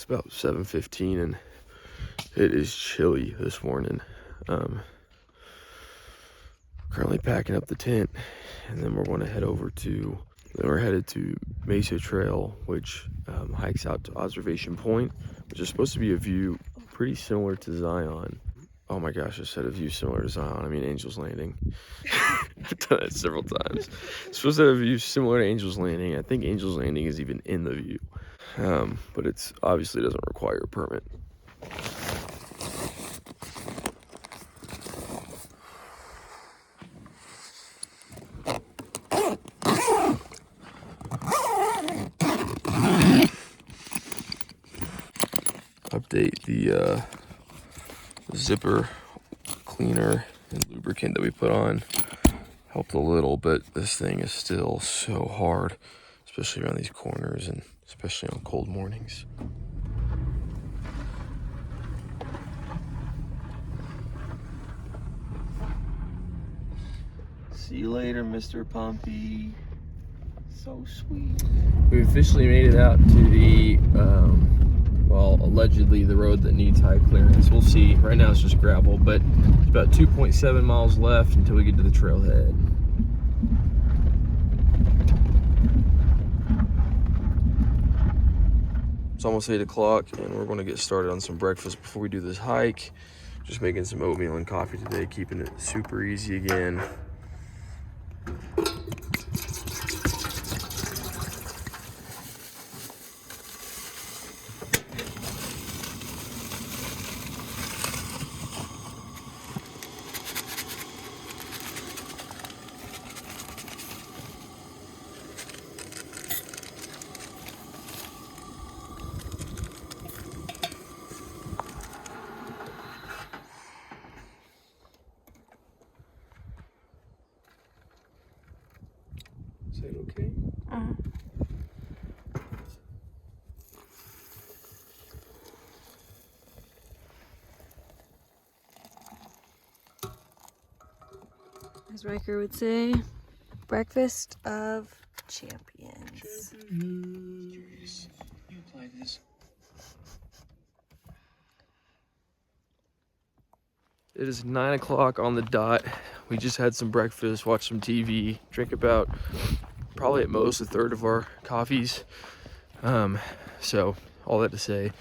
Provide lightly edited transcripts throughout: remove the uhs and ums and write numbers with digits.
about 7:15 and it is chilly this morning. Currently packing up the tent, and then we're going to head over to, then we're headed to Mesa Trail, which hikes out to Observation Point, which is supposed to be a view pretty similar to Zion. Oh my gosh, I said a view similar to Zion. I mean Angel's Landing. I've done that several times. It's supposed to have a view similar to Angel's Landing. I think Angel's Landing is even in the view. But it's obviously doesn't require a permit. Update the zipper cleaner and lubricant that we put on helped a little, but this thing is still so hard, especially around these corners and especially on cold mornings. See you later, Mr. Pumpy. So sweet. We officially made it out to the well, allegedly the road that needs high clearance. We'll see. Right now it's just gravel, but it's about 2.7 miles left until we get to the trailhead. It's almost 8 o'clock and we're going to get started on some breakfast before we do this hike. Just making some oatmeal and coffee today, keeping it super easy again. Is that okay? As Riker would say, breakfast of champions. You apply this. It is 9 o'clock on the dot. We just had some breakfast, watched some TV, drank about probably at most a third of our coffees. So all that to say,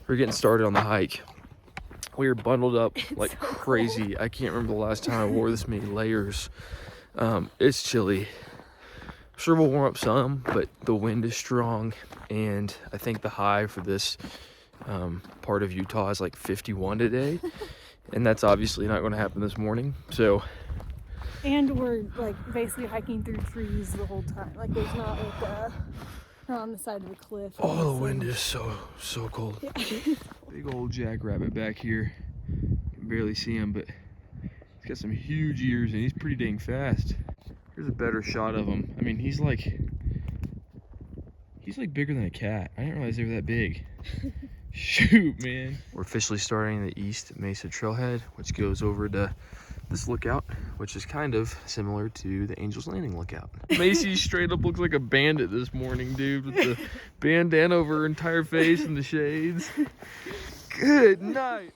we're getting started on the hike. We are bundled up like crazy. I can't remember the last time I wore this many layers. It's chilly. I'm sure we'll warm up some, but the wind is strong, and I think the high for this part of Utah is like 51 today. And that's obviously not going to happen this morning. So, and we're like basically hiking through trees the whole time. Like there's not like not on the side of the cliff. Oh, the wind is so cold. Yeah. Big old jackrabbit back here. You can barely see him, but he's got some huge ears and he's pretty dang fast. Here's a better shot of him. I mean, he's like bigger than a cat. I didn't realize they were that big. Shoot, man. We're officially starting the East Mesa Trailhead, which goes over to this lookout, which is kind of similar to the Angel's Landing lookout. Macy straight up looks like a bandit this morning, dude, with the bandana over her entire face and the shades. Good night.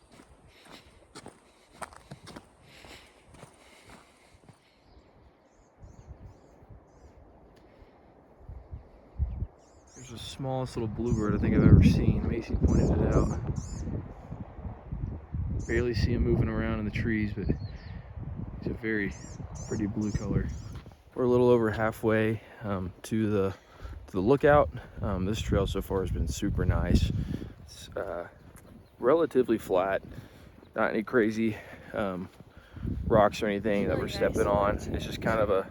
There's the smallest little bluebird I think I've ever seen. Macy pointed it out. Barely see him moving around in the trees, but it's a very pretty blue color. We're a little over halfway to the lookout. This trail so far has been super nice. It's relatively flat, not any crazy rocks or anything that we're stepping on. It's just kind of a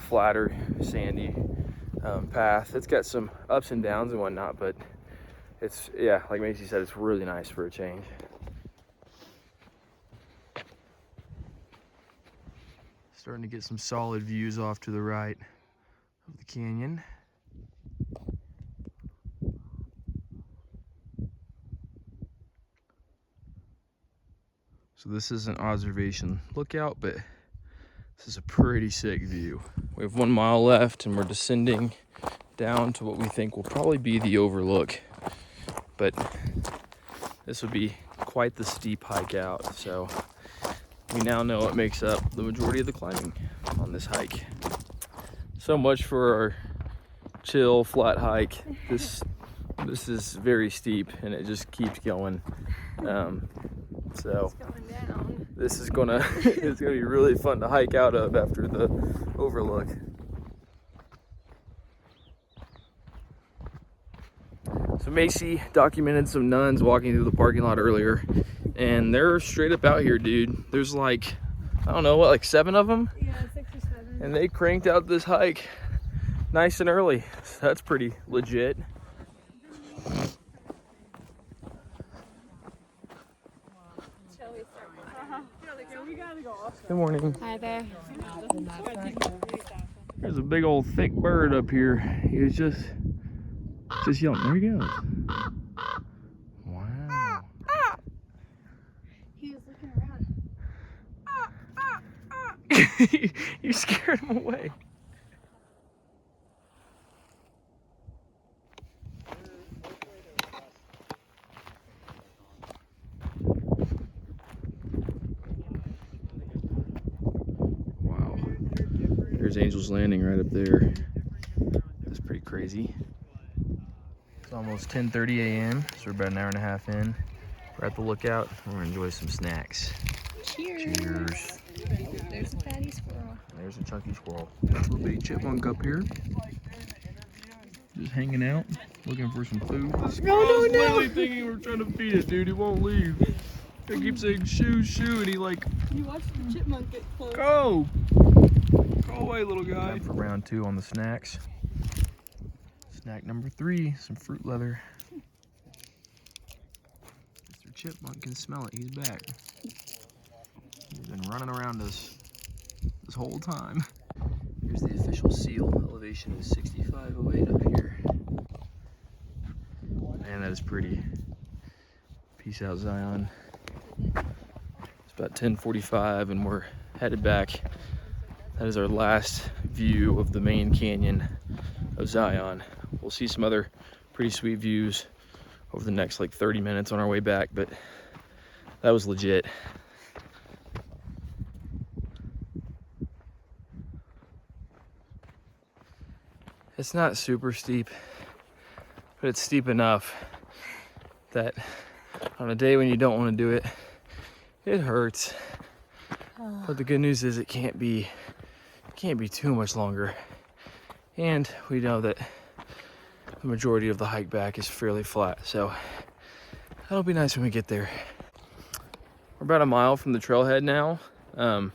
flatter, sandy path. It's got some ups and downs and whatnot, but it's, yeah, like Macy said, it's really nice for a change. Starting to get some solid views off to the right of the canyon. So this is an observation lookout, but this is a pretty sick view. We have 1 mile left and we're descending down to what we think will probably be the overlook but this would be quite the steep hike out. So we now know what makes up the majority of the climbing on this hike. So much for our chill, flat hike. This is very steep, and it just keeps going. So this is gonna it's gonna be really fun to hike out of after the overlook. So Macy documented some nuns walking through the parking lot earlier, and they're straight up out here, dude. There's like, I don't know, what, like 7 of them? Yeah, 6 or 7. And they cranked out this hike nice and early. So that's pretty legit. Good morning. Hi there. There's a big old thick bird up here. He was just yelling. There he goes. Wow. He was looking around. You scared him away. Wow. There's Angel's Landing right up there. That's pretty crazy. It's almost 10:30 a.m., so we're about an hour and a half in. We're at the lookout. We're gonna enjoy some snacks. Cheers. Cheers. There's a fatty squirrel. There's a chunky squirrel. Little bitty chipmunk up here. Just hanging out, looking for some food. No. Literally thinking we're trying to feed it, dude. He won't leave. He keeps saying shoo, shoo, and he like, You watched the chipmunk get close. go! Go away, little guy. Time for round 2 on the snacks. Snack number 3, some fruit leather. Mr. Chipmunk can smell it. He's back. He's been running around us this whole time. Here's the official seal. Elevation is 6508 up here. Man, that is pretty. Peace out, Zion. It's about 10:45 and we're headed back. That is our last view of the main canyon of Zion. We'll see some other pretty sweet views over the next like 30 minutes on our way back, but that was legit. It's not super steep, but it's steep enough that on a day when you don't want to do it, it hurts. But the good news is it can't be too much longer. And we know that the majority of the hike back is fairly flat, so that'll be nice when we get there. We're about a mile from the trailhead now. The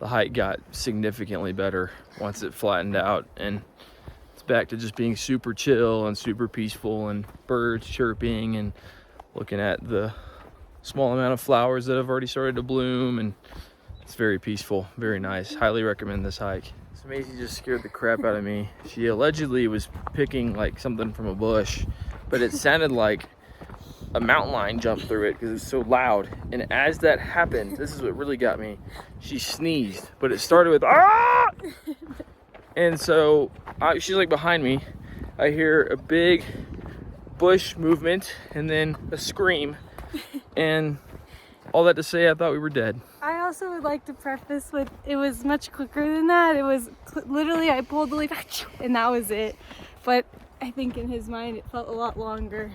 hike got significantly better once it flattened out, and it's back to just being super chill and super peaceful, and birds chirping and looking at the small amount of flowers that have already started to bloom, and it's very peaceful, very nice. Highly recommend this hike. So Maisie just scared the crap out of me. She allegedly was picking like something from a bush, but it sounded like a mountain lion jumped through it because it was so loud. And as that happened, this is what really got me. She sneezed, but it started with ah! And so she's like behind me. I hear a big bush movement and then a scream. And all that to say, I thought we were dead. I also would like to preface with, it was much quicker than that. It was literally, I pulled the leaf and that was it. But I think in his mind, it felt a lot longer.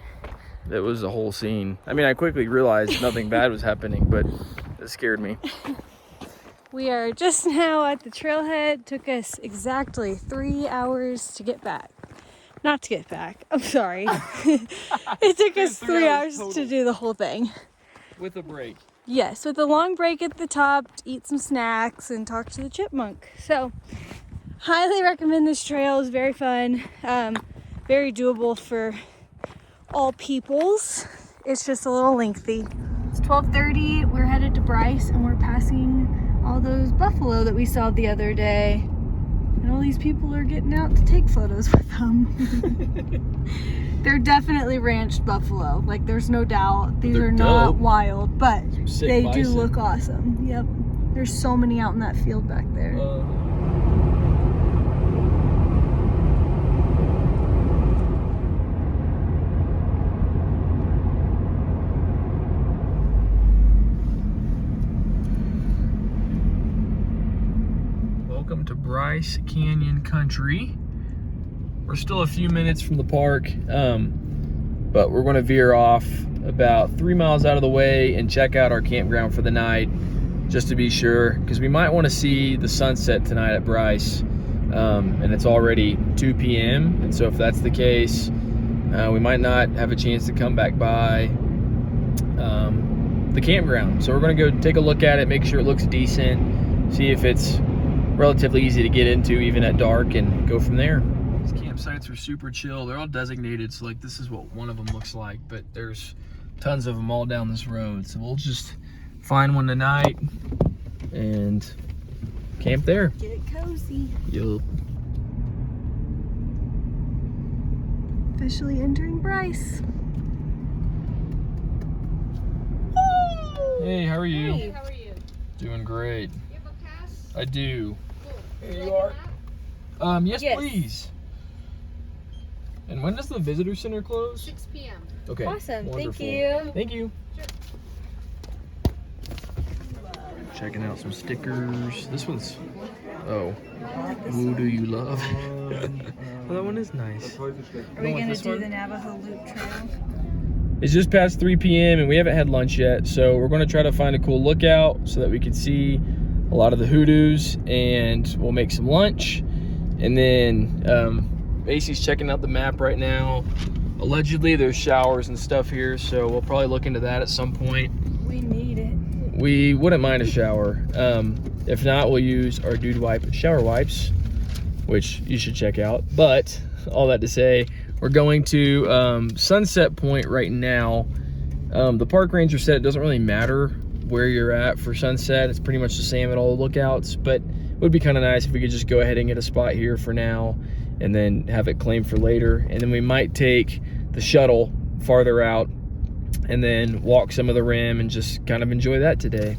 It was a whole scene. I mean, I quickly realized nothing bad was happening, but it scared me. We are just now at the trailhead. Took us exactly 3 hours to get back. Not to get back, I'm sorry. It took us 3 hours to do the whole thing. With a break. Yes, with a long break at the top, to eat some snacks and talk to the chipmunk. So, highly recommend this trail. It's very fun, very doable for all peoples. It's just a little lengthy. It's 12:30. We're headed to Bryce, and we're passing all those buffalo that we saw the other day. And all these people are getting out to take photos with them. They're definitely ranched buffalo. Like, there's no doubt. These are not wild, but they do look awesome. Yep. There's so many out in that field back there. Bryce Canyon Country. We're still a few minutes from the park, but we're gonna veer off about 3 miles out of the way and check out our campground for the night, just to be sure, because we might want to see the sunset tonight at Bryce. And it's already 2 p.m. and so if that's the case, we might not have a chance to come back by the campground. So we're gonna go take a look at it, make sure it looks decent, see if it's relatively easy to get into even at dark, and go from there. These campsites are super chill. They're all designated, so like this is what one of them looks like, but there's tons of them all down this road. So we'll just find one tonight and camp there. Get it cozy. Yup. Officially entering Bryce. Hey, how are you? Hey, how are you? Doing great. You have a pass? I do. Cool. Here Would you like are. a map? Yes, Yes. please. And when does the visitor center close? 6 p.m. Okay. Awesome. Wonderful. Thank you. Thank you. Checking out some stickers. This one's, oh, who do you love? Well, that one is nice. Are we gonna do the Navajo Loop Trail? It's just past 3 p.m. and we haven't had lunch yet, so we're going to try to find a cool lookout so that we can see a lot of the hoodoos, and we'll make some lunch. And then Macy's checking out the map right now. Allegedly there's showers and stuff here, so we'll probably look into that at some point. We need it. We wouldn't mind a shower. If not, we'll use our Dude Wipe shower wipes, which you should check out. But all that to say, we're going to Sunset Point right now. The park ranger said it doesn't really matter where you're at for sunset. It's pretty much the same at all the lookouts, but it would be kind of nice if we could just go ahead and get a spot here for now and then have it claimed for later. And then we might take the shuttle farther out and then walk some of the rim and just kind of enjoy that today.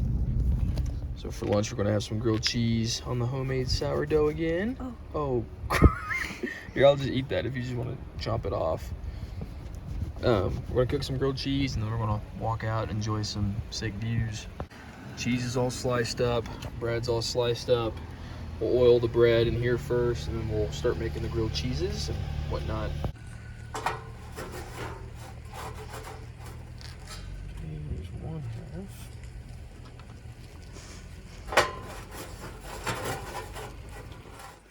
So for lunch, we're gonna have some grilled cheese on the homemade sourdough again. Oh. Here, I'll just eat that if you just want to chop it off. We're gonna cook some grilled cheese and then we're gonna walk out and enjoy some sick views. Cheese is all sliced up, bread's all sliced up. We'll oil the bread in here first and then we'll start making the grilled cheeses and whatnot. Here's one half.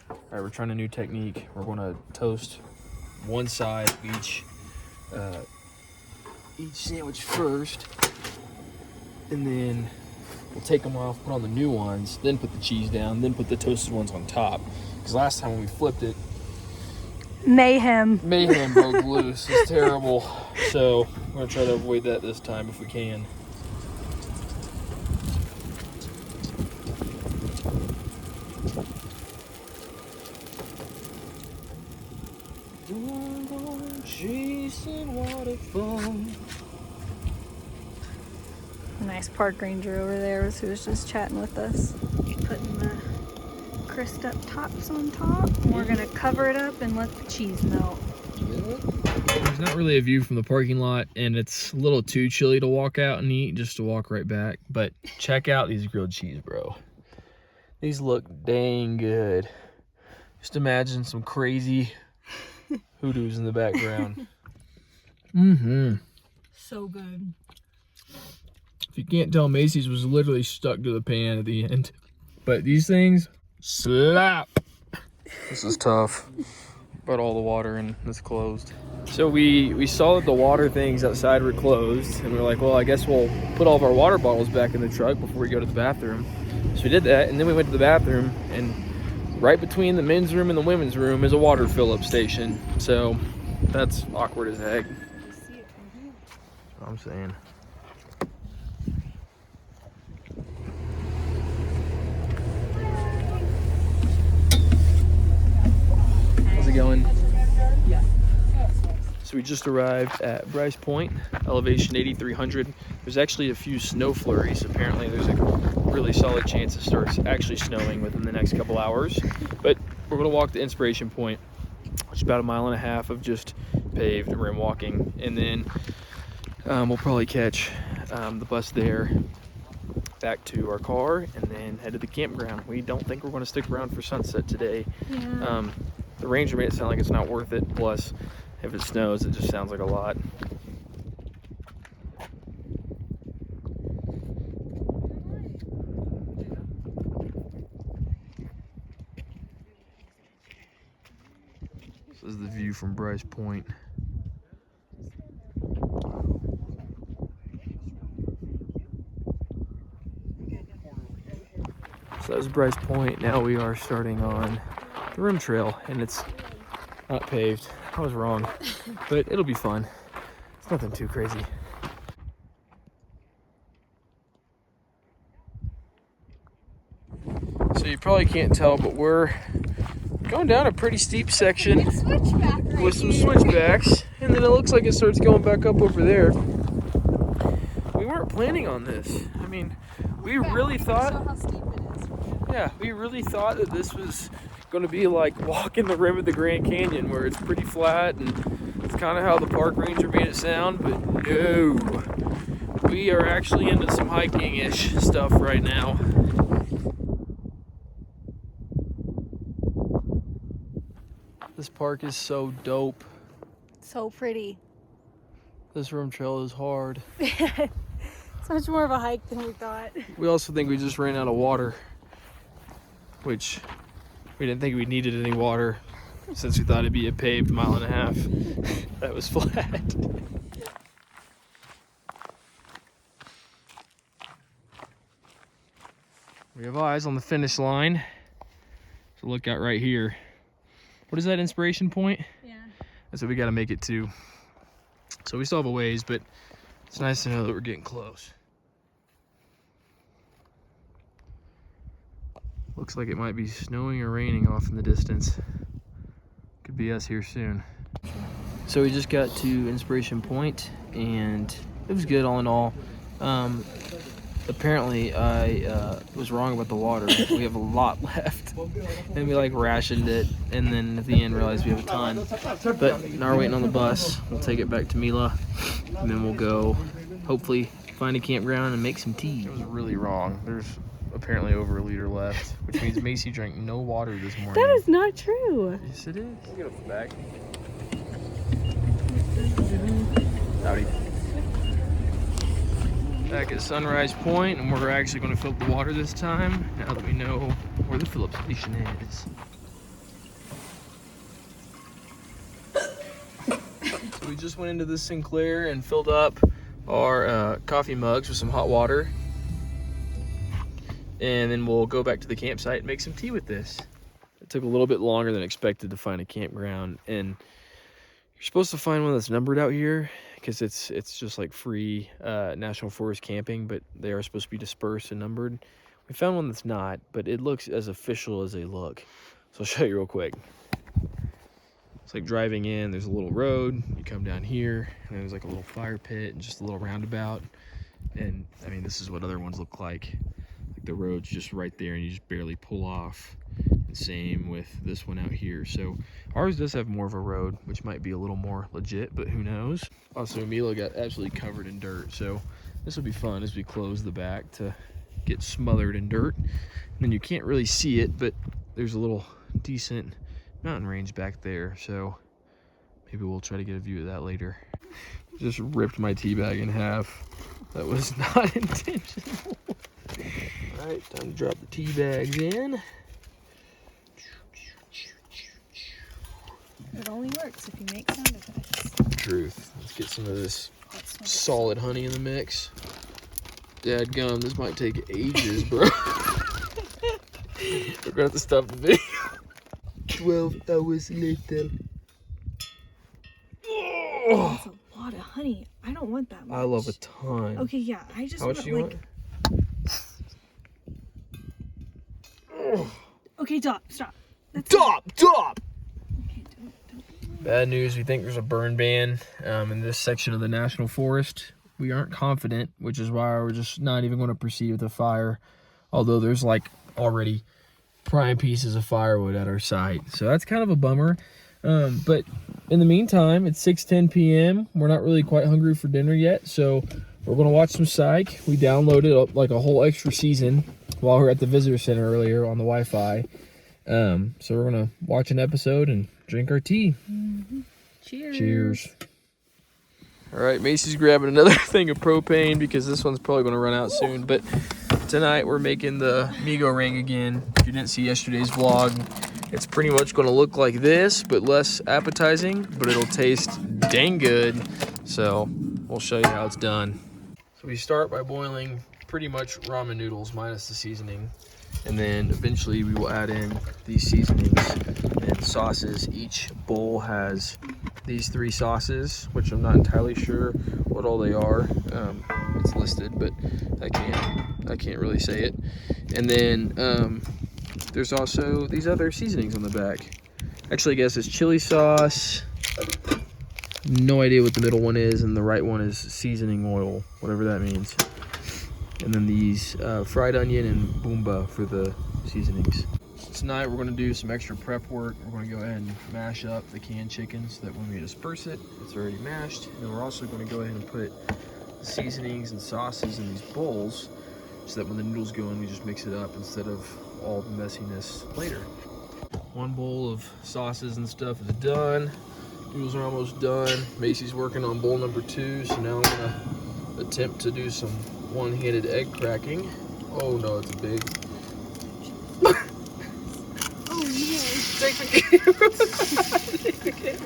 All right, we're trying a new technique. We're gonna toast one side of each sandwich first, and then we'll take them off, put on the new ones, then put the cheese down, then put the toasted ones on top. Because last time when we flipped it, Mayhem. broke loose. It's terrible. So we're gonna try to avoid that this time if we can. Chasing waterfall. Nice park ranger over there who was just chatting with us. Putting the crust up tops on top. We're gonna cover it up and let the cheese melt. There's not really a view from the parking lot, and it's a little too chilly to walk out and eat, just to walk right back. But check out these grilled cheese, bro. These look dang good. Just imagine some crazy hoodoos in the background. So good. If you can't tell, Macy's was literally stuck to the pan at the end. But these things slap. This is tough. But all the water and it's closed. So we saw that the water things outside were closed, and we were like, well, I guess we'll put all of our water bottles back in the truck before we go to the bathroom. So we did that, and then we went to the bathroom, and right between the men's room and the women's room is a water fill-up station. So that's awkward as heck. That's what I'm saying. How's it going? So we just arrived at Bryce Point, elevation 8,300. There's actually a few snow flurries. Apparently there's a really solid chance it starts actually snowing within the next couple hours. But we're gonna walk to Inspiration Point, which is about 1.5 miles of just paved rim walking. And then we'll probably catch the bus there. back to our car and then head to the campground. We don't think we're going to stick around for sunset today. Yeah. The ranger made it sound like it's not worth it. Plus, if it snows, it just sounds like a lot. This is the view from Bryce Point. So that was Bryce Point. Now we are starting on the rim trail, and it's not paved. I was wrong, but it'll be fun. It's nothing too crazy. So you probably can't tell, but we're going down a pretty steep section with some switchbacks, and then it looks like it starts going back up over there. We weren't planning on this. I mean, we really thought, yeah, we really thought that this was going to be like walking the rim of the Grand Canyon, where it's pretty flat, and it's kind of how the park ranger made it sound, but no. We are actually into some hiking-ish stuff right now. This park is so dope. So pretty. This rim trail is hard. It's much more of a hike than we thought. We also think we just ran out of water, which we didn't think we needed any water since we thought it'd be a paved 1.5 miles. That was flat. We have eyes on the finish line. So look out right here. What is that inspiration point? Yeah. That's what we got to make it to. So we still have a ways, but it's nice to know that we're getting close. Looks like it might be snowing or raining off in the distance. Could be us here soon. So we just got to Inspiration Point, and it was good all in all. Apparently I was wrong about the water. We have a lot left, and we like rationed it, and then at the end realized we have a ton. But now we're waiting on the bus. We'll take it back to Mila, and then we'll go hopefully find a campground and make some tea. It was really wrong. There's apparently over a liter left, which means Macy drank no water this morning. That is not true. Yes, it is. Get up the back. Howdy. Back at Sunrise Point, and we're actually going to fill up the water this time, now that we know where the fill-up station is. So we just went into the Sinclair and filled up our coffee mugs with some hot water. And then we'll go back to the campsite and make some tea with this. It took a little bit longer than expected to find a campground, and you're supposed to find one that's numbered out here, because it's just like free National Forest camping, but they are supposed to be dispersed and numbered. We found one that's not, but it looks as official as they look. So I'll show you real quick. It's like driving in, there's a little road, you come down here, and there's like a little fire pit and just a little roundabout. And I mean, this is what other ones look like. Like the road's just right there and you just barely pull off. And same with this one out here. So ours does have more of a road, which might be a little more legit, but who knows. Also, Mila got absolutely covered in dirt, so this will be fun as we close the back to get smothered in dirt. And then you can't really see it, but there's a little decent mountain range back there, so maybe we'll try to get a view of that later. Just ripped my tea bag in half. That was not intentional. All right, time to drop the tea bags in. It only works if you make sound effects. Truth. Let's get some of this solid honey in the mix. Dadgum, this might take ages, bro. We're gonna have to stop the video. 12 hours later. Oh, that's a lot of honey. I don't want that much. I love a ton. Okay, yeah, I just How much want do you like. Okay, stop. That's Stop! Okay, don't. Bad news, we think there's a burn ban in this section of the National Forest. We aren't confident, which is why we're just not even going to proceed with the fire. Although there's like already prime pieces of firewood at our site. So that's kind of a bummer. But in the meantime, it's 6:10 p.m. We're not really quite hungry for dinner yet. So we're gonna watch some Psych. We downloaded like a whole extra season while we were at the visitor center earlier on the Wi-Fi. So we're gonna watch an episode and drink our tea. Cheers. Cheers. All right, Macy's grabbing another thing of propane because this one's probably gonna run out soon. But tonight we're making the Migo ring again. If you didn't see yesterday's vlog, it's pretty much gonna look like this, but less appetizing, but it'll taste dang good. So we'll show you how it's done. So we start by boiling pretty much ramen noodles minus the seasoning. And then eventually we will add in these seasonings and sauces. Each bowl has these 3 sauces, which I'm not entirely sure what all they are. It's listed, but I can't really say it. And then there's also these other seasonings on the back. Actually, I guess it's chili sauce. No idea what the middle one is, and the right one is seasoning oil, whatever that means. And then these fried onion and boomba for the seasonings. Tonight we're going to do some extra prep work. We're going to go ahead and mash up the canned chicken so that when we disperse it, it's already mashed. And then we're also going to go ahead and put the seasonings and sauces in these bowls so that when the noodles go in, we just mix it up instead of all the messiness later. One bowl of sauces and stuff is done. Noodles are almost done. Macy's working on bowl number 2, so now I'm going to attempt to do some one-handed egg cracking. Oh no, it's big. Oh no. Take the camera.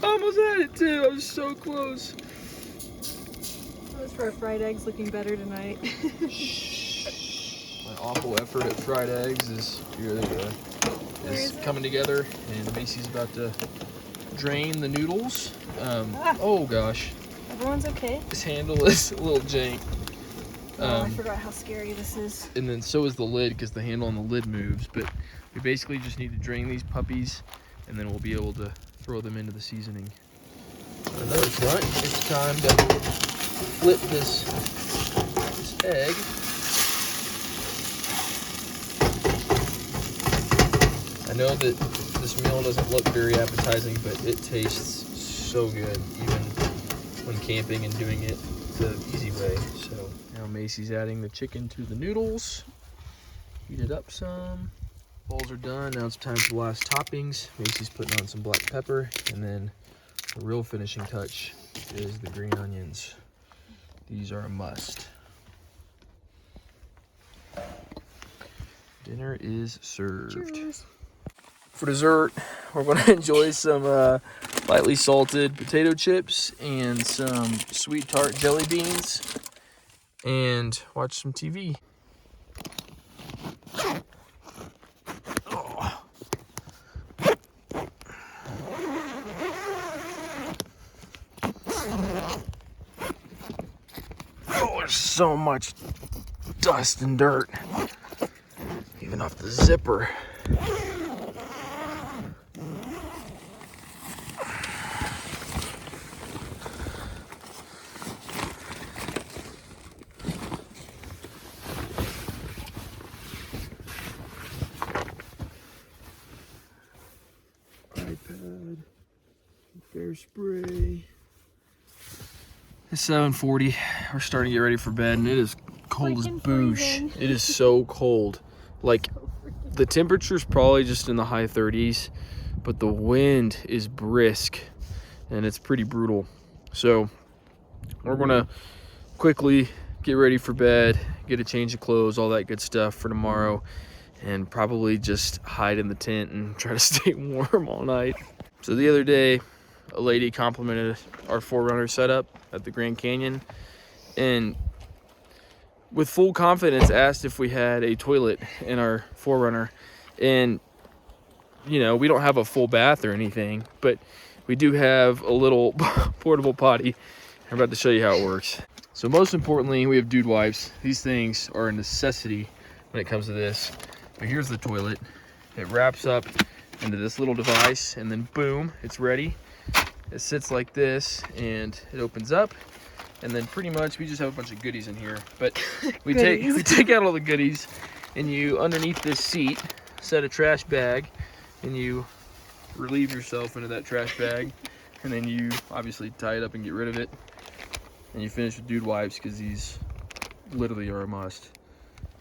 I almost had it too. I was so close. Those for our fried eggs looking better tonight. My awful effort at fried eggs is coming together, and Macy's about to drain the noodles. Oh gosh. Everyone's okay. This handle is a little jank. I forgot how scary this is. And then so is the lid because the handle on the lid moves. But we basically just need to drain these puppies, and then we'll be able to throw them into the seasoning. Another front. It's time to flip this egg. I know that this meal doesn't look very appetizing, but it tastes so good, even when camping and doing it the easy way. So now Macy's adding the chicken to the noodles. Heat it up some. Bowls are done. Now it's time for the last toppings. Macy's putting on some black pepper, and then the real finishing touch is the green onions. These are a must. Dinner is served. Cheers. For dessert, we're going to enjoy some lightly salted potato chips and some sweet tart jelly beans and watch some TV. Oh. Oh, there's so much dust and dirt, even off the zipper. iPad, bear spray. It's 7:40. We're starting to get ready for bed, and it is cold as boosh. It is so cold. Like, the temperature's probably just in the high 30s, but the wind is brisk, and it's pretty brutal. So we're gonna quickly get ready for bed, get a change of clothes, all that good stuff for tomorrow, and probably just hide in the tent and try to stay warm all night. So the other day, a lady complimented our 4Runner setup at the Grand Canyon, and with full confidence asked if we had a toilet in our 4Runner. And you know, we don't have a full bath or anything, but we do have a little portable potty. I'm about to show you how it works. So most importantly, we have dude wipes. These things are a necessity when it comes to this. But here's the toilet. It wraps up into this little device, and then boom, it's ready. It sits like this, and it opens up, and then pretty much we just have a bunch of goodies in here. But we take out all the goodies, and you underneath this seat set a trash bag, and you relieve yourself into that trash bag, and then you obviously tie it up and get rid of it. And you finish with dude wipes because these literally are a must.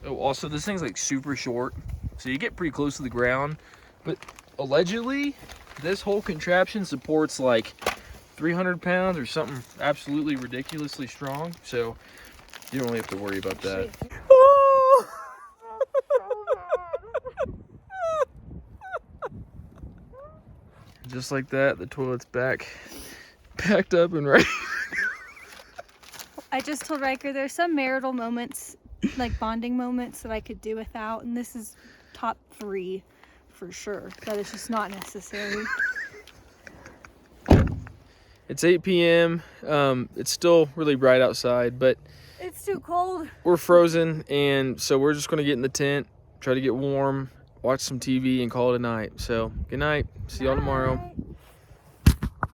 Oh, also this thing's like super short, so you get pretty close to the ground, but allegedly this whole contraption supports like 300 pounds or something absolutely ridiculously strong, so you don't really have to worry about that. Just like that, the toilet's packed up and ready. I just told Riker there's some marital moments, like bonding moments, that I could do without, and this is top 3 for sure. That is just not necessary. It's 8 p.m. It's still really bright outside, but It's too cold. we're frozen, and so we're just gonna get in the tent, try to get warm, watch some TV, and call it a night. So good night. See y'all tomorrow. Bye.